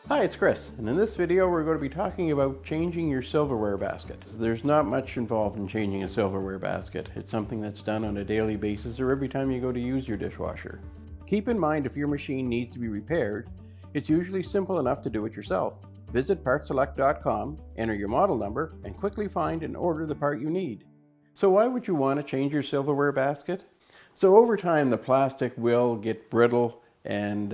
Hi, it's Chris, and in this video we're going to be talking about changing your silverware basket. There's not much involved in changing a silverware basket. It's something that's done on a daily basis or every time you go to use your dishwasher. Keep in mind, if your machine needs to be repaired, it's usually simple enough to do it yourself. Visit PartSelect.com, enter your model number, and quickly find and order the part you need. So why would you want to change your silverware basket? So over time the plastic will get brittle and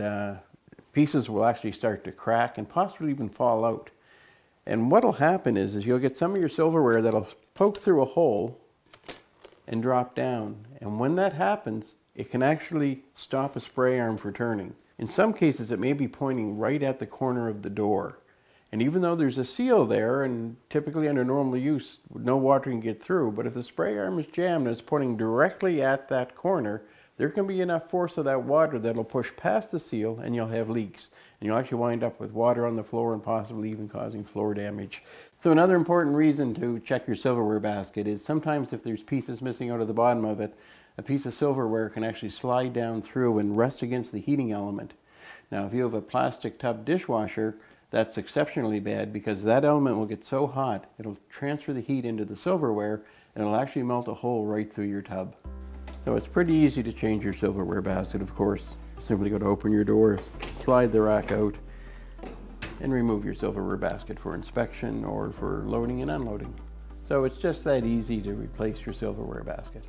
pieces will actually start to crack and possibly even fall out. And what'll happen is you'll get some of your silverware that'll poke through a hole and drop down. And when that happens, it can actually stop a spray arm from turning. In some cases, it may be pointing right at the corner of the door. And even though there's a seal there, and typically under normal use, no water can get through, but if the spray arm is jammed and it's pointing directly at that corner, there can be enough force of that water that'll push past the seal and you'll have leaks. And you'll actually wind up with water on the floor and possibly even causing floor damage. So another important reason to check your silverware basket is sometimes if there's pieces missing out of the bottom of it, a piece of silverware can actually slide down through and rest against the heating element. Now if you have a plastic tub dishwasher, that's exceptionally bad because that element will get so hot, it'll transfer the heat into the silverware and it'll actually melt a hole right through your tub. So it's pretty easy to change your silverware basket, of course. Simply go to open your door, slide the rack out, and remove your silverware basket for inspection or for loading and unloading. So it's just that easy to replace your silverware basket.